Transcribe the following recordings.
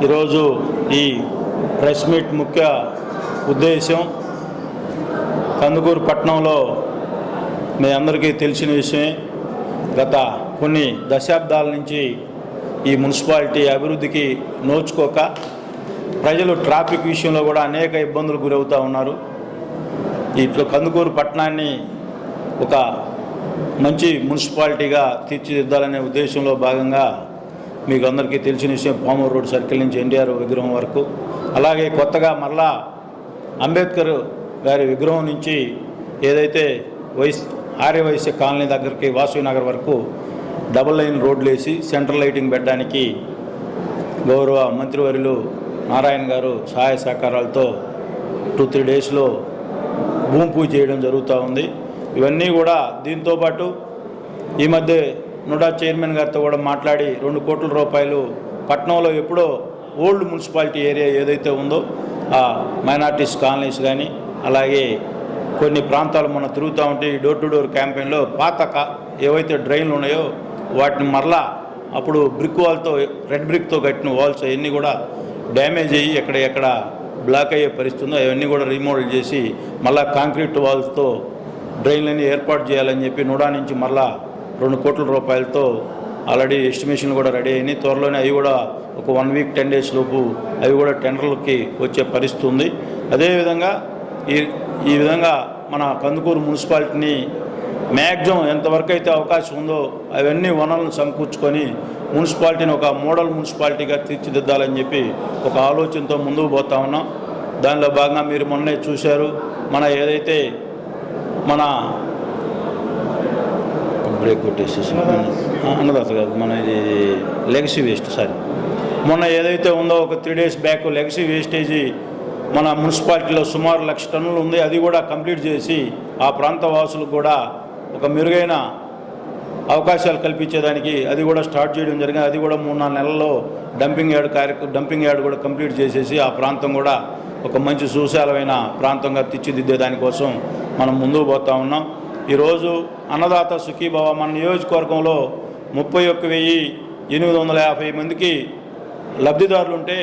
ఈరోజు ఈ press meet ముఖ్య ఉద్దేశం కందుకూరు పట్టణంలో మీ అందరికీ తెలిసిన విషయమే. గత కొన్ని దశాబ్దాల నుంచి ఈ మున్సిపాలిటీ అభివృద్ధికి నోచుకోక ప్రజలు ట్రాఫిక్ విషయంలో కూడా అనేక ఇబ్బందులు గురవుతూ ఉన్నారు. ఇట్లా కందుకూరు పట్టణాన్ని ఒక మంచి మున్సిపాలిటీగా తీర్చిదిద్దాలనే ఉద్దేశంలో భాగంగా మీకు అందరికీ తెలిసిన విషయం పామూరు రోడ్ సర్కిల్ నుంచి ఎన్టీఆర్ విగ్రహం వరకు, అలాగే కొత్తగా మరలా అంబేద్కర్ గారి విగ్రహం నుంచి ఏదైతే ఆర్యవైశ్య కాలనీ దగ్గరికి వాసవి నగర్ వరకు డబుల్ లైన్ రోడ్లు వేసి సెంట్రల్ లైటింగ్ పెట్టడానికి గౌరవ మంత్రివర్యులు నారాయణ గారు సహాయ సహకారాలతో 2-3 డేస్లో భూమి పూజ చేయడం జరుగుతూ ఉంది. ఇవన్నీ కూడా దీంతోపాటు ఈ మధ్య నుడా చైర్మన్ గారితో కూడా మాట్లాడి 2 కోట్ల రూపాయలు పట్టణంలో ఎప్పుడో ఓల్డ్ మున్సిపాలిటీ ఏరియా ఏదైతే ఉందో ఆ మైనార్టీస్ కాలనీస్ కానీ అలాగే కొన్ని ప్రాంతాలు మనం తిరుగుతూ ఉంటే ఈ డోర్ టు డోర్ క్యాంపెయిన్లో పాత ఏవైతే డ్రైన్లు ఉన్నాయో వాటిని మరలా అప్పుడు బ్రిక్ వాల్తో రెడ్ బ్రిక్తో కట్టిన వాల్స్ అవన్నీ కూడా డ్యామేజ్ అయ్యి ఎక్కడ బ్లాక్ అయ్యే పరిస్థితి ఉందో అవన్నీ కూడా రీమోడల్ చేసి మళ్ళీ కాంక్రీట్ వాల్స్తో డ్రైన్లన్నీ ఏర్పాటు చేయాలని చెప్పి నుడా నుంచి మరలా 2 కోట్ల రూపాయలతో ఆల్రెడీ ఎస్టిమేషన్లు కూడా రెడీ అయినాయి. త్వరలోనే అవి కూడా ఒక 1 వీక్ 10 డేస్ లోపు అవి కూడా టెండర్లకి వచ్చే పరిస్థితి ఉంది. అదేవిధంగా ఈ విధంగా మన కందుకూరు మున్సిపాలిటీని మ్యాక్సిమం ఎంతవరకు అయితే అవకాశం ఉందో అవన్నీ వనరులను సమకూర్చుకొని మున్సిపాలిటీని ఒక మోడల్ మున్సిపాలిటీగా తీర్చిదిద్దాలని చెప్పి ఒక ఆలోచనతో ముందుకు పోతా ఉన్నాం. దానిలో భాగంగా మీరు మొన్నే చూశారు, మన ఏదైతే మన బ్రేక్ కొట్టేసేసి అన్నదాత కాదు మన ఇది లెగసీ వేస్ట్ మొన్న ఏదైతే ఉందో ఒక 3 డేస్ బ్యాక్ లెగసీ వేస్టేజీ మన మున్సిపాలిటీలో సుమారు 1,00,000 టన్నులు ఉంది. అది కూడా కంప్లీట్ చేసి ఆ ప్రాంత వాసులకు కూడా ఒక మెరుగైన అవకాశాలు కల్పించేదానికి అది కూడా స్టార్ట్ చేయడం జరిగింది. అది కూడా 3-4 నెలల్లో డంపింగ్ యార్డ్ కూడా కంప్లీట్ చేసేసి ఆ ప్రాంతం కూడా ఒక మంచి సుశాలమైన ప్రాంతంగా తీర్చిదిద్దే దానికోసం మనం ముందుకు పోతా ఉన్నాం. ఈరోజు అన్నదాత సుఖీభవ మన నియోజకవర్గంలో 31,850 మందికి లబ్ధిదారులు ఉంటే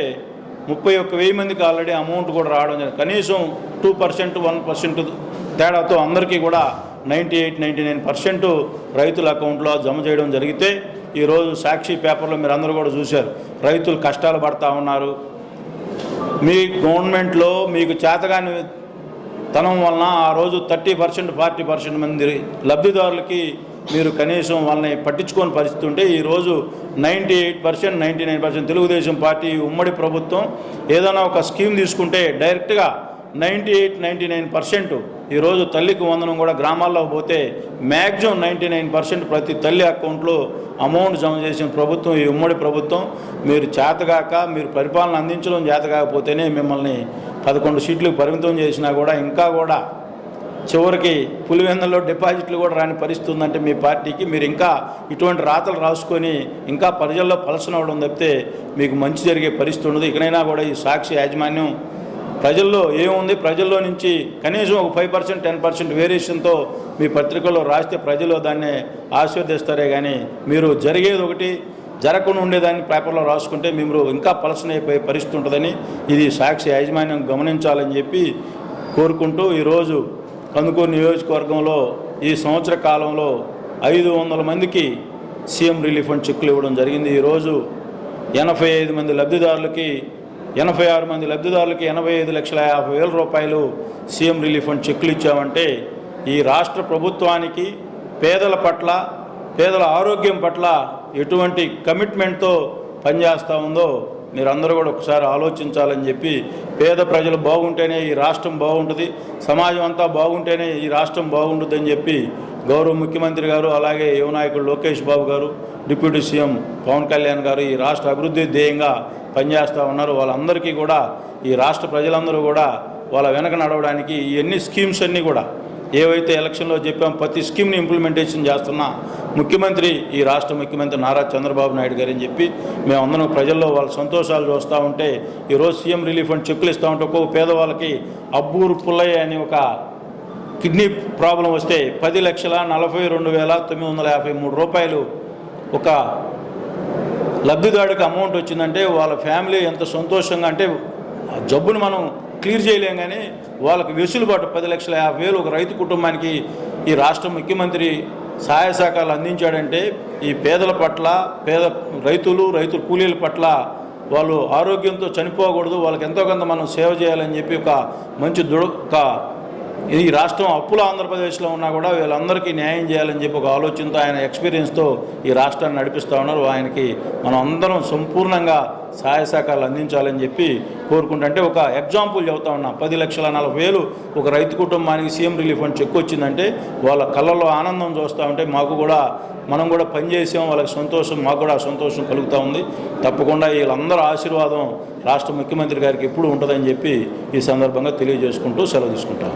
31,000 మందికి ఆల్రెడీ అమౌంట్ కూడా రావడం జరిగింది. కనీసం 2% 1% తేడాతో అందరికీ కూడా 98-99% రైతుల అకౌంట్లో జమ చేయడం జరిగితే ఈరోజు సాక్షి పేపర్లో మీరు అందరూ కూడా చూశారు, రైతులు కష్టాలు పడతా ఉన్నారు. మీ గవర్నమెంట్లో మీకు చేతగాని తనం వలన ఆ రోజు 30% 40% మంది లబ్ధిదారులకి మీరు కనీసం వాళ్ళని పట్టించుకోని పరిస్థితి ఉంటే ఈరోజు 98% 99% తెలుగుదేశం పార్టీ ఉమ్మడి ప్రభుత్వం ఏదైనా ఒక స్కీమ్ తీసుకుంటే డైరెక్ట్గా 98-99% ఈరోజు తల్లికి వందనం కూడా గ్రామాల్లో పోతే మ్యాక్సిమం 99% ప్రతి తల్లి అకౌంట్లో అమౌంట్ జమ చేసిన ప్రభుత్వం ఈ ఉమ్మడి ప్రభుత్వం. మీరు చేతగాక మీరు పరిపాలన అందించడం చేతకాకపోతేనే మిమ్మల్ని 11 సీట్లకు పరిమితం చేసినా కూడా ఇంకా కూడా చివరికి పులివెందుల్లో డిపాజిట్లు కూడా రాని పరిస్థితి ఉందంటే మీ పార్టీకి మీరు ఇంకా ఇటువంటి రాతలు రాసుకొని ఇంకా ప్రజల్లో పలసనవడం తప్పితే మీకు మంచి జరిగే పరిస్థితి ఉండదు. ఇకనైనా కూడా ఈ సాక్షి యాజమాన్యం ప్రజల్లో ఏముంది, ప్రజల్లో నుంచి కనీసం ఒక 5% 10% వేరియేషన్తో మీ పత్రికల్లో రాస్తే ప్రజలు దాన్ని ఆశీర్వదిస్తారే కానీ మీరు జరిగేది ఒకటి జరగకుండా ఉండేదాన్ని పేపర్లో రాసుకుంటే మీరు ఇంకా పలసనైపోయే పరిస్థితి ఉంటుందని ఇది సాక్షి యాజమాన్యం గమనించాలని చెప్పి కోరుకుంటూ ఈరోజు కందుకూరు నియోజకవర్గంలో ఈ సంవత్సర కాలంలో 500 మందికి సీఎం రిలీఫ్ ఫండ్ చెక్కులు ఇవ్వడం జరిగింది. ఈరోజు 85 మంది లబ్ధిదారులకి 86 మంది లబ్ధిదారులకి 85,50,000 రూపాయలు సీఎం రిలీఫ్ ఫండ్ చెక్కులు ఇచ్చామంటే ఈ రాష్ట్ర ప్రభుత్వానికి పేదల పట్ల పేదల ఆరోగ్యం పట్ల ఎటువంటి కమిట్మెంట్తో పనిచేస్తూ ఉందో మీరందరూ కూడా ఒకసారి ఆలోచించాలని చెప్పి, పేద ప్రజలు బాగుంటేనే ఈ రాష్ట్రం బాగుంటుంది, సమాజం అంతా బాగుంటేనే ఈ రాష్ట్రం బాగుంటుందని చెప్పి గౌరవ ముఖ్యమంత్రి గారు అలాగే యువ నాయకుడు లోకేష్ బాబు గారు, డిప్యూటీ సీఎం పవన్ కళ్యాణ్ గారు ఈ రాష్ట్ర అభివృద్ధి ధ్యేయంగా పనిచేస్తూ ఉన్నారు. వాళ్ళందరికీ కూడా ఈ రాష్ట్ర ప్రజలందరూ కూడా వాళ్ళ వెనక నడవడానికి ఎన్ని స్కీమ్స్ అన్నీ కూడా ఏవైతే ఎలక్షన్లో చెప్పాం ప్రతి స్కీమ్ని ఇంప్లిమెంటేషన్ చేస్తున్న ముఖ్యమంత్రి ఈ రాష్ట్ర ముఖ్యమంత్రి నారా చంద్రబాబు నాయుడు గారు అని చెప్పి మేమందరం ప్రజల్లో వాళ్ళ సంతోషాలు చూస్తూ ఉంటే ఈరోజు సీఎం రిలీఫ్ ఫండ్ చెక్కులు ఇస్తూ ఉంటే ఒక్కొక్క పేదవాళ్ళకి అబ్బూరు పుల్లయ్య అని ఒక కిడ్నీ ప్రాబ్లం వస్తే 10,42,953 రూపాయలు ఒక లబ్ధిదారుడికి అమౌంట్ వచ్చిందంటే వాళ్ళ ఫ్యామిలీ ఎంత సంతోషంగా అంటే ఆ జబ్బుని మనం క్లియర్ చేయలేం, కానీ వాళ్ళకి వెసులుబాటు 10,50,000 ఒక రైతు కుటుంబానికి ఈ రాష్ట్ర ముఖ్యమంత్రి సహాయ సహకారాలు అందించాడంటే ఈ పేదల పట్ల, రైతు కూలీల పట్ల వాళ్ళు ఆరోగ్యంతో చనిపోకూడదు, వాళ్ళకి ఎంతో కొంత మనం సేవ చేయాలని చెప్పి ఒక మంచి ఈ రాష్ట్రం అప్పుల ఆంధ్రప్రదేశ్లో ఉన్నా కూడా వీళ్ళందరికీ న్యాయం చేయాలని చెప్పి ఒక ఆలోచనతో ఆయన ఎక్స్పీరియన్స్తో ఈ రాష్ట్రాన్ని నడిపిస్తూ ఉన్నారు. ఆయనకి మనం అందరం సంపూర్ణంగా సహాయ సహకారాలు అందించాలని చెప్పి కోరుకుంటుంటే ఒక ఎగ్జాంపుల్ చెబుతా ఉన్నా. 10,40,000 ఒక రైతు కుటుంబానికి సీఎం రిలీఫ్ ఫండ్ చెక్ వచ్చిందంటే వాళ్ళ కళ్ళల్లో ఆనందం చూస్తూ ఉంటే మనం కూడా పనిచేసాం, వాళ్ళకి సంతోషం, మాకు కూడా సంతోషం కలుగుతూ ఉంది. తప్పకుండా వీళ్ళందరూ ఆశీర్వాదం రాష్ట్ర ముఖ్యమంత్రి గారికి ఎప్పుడు ఉంటుందని చెప్పి ఈ సందర్భంగా తెలియజేసుకుంటూ సెలవు తీసుకుంటాం.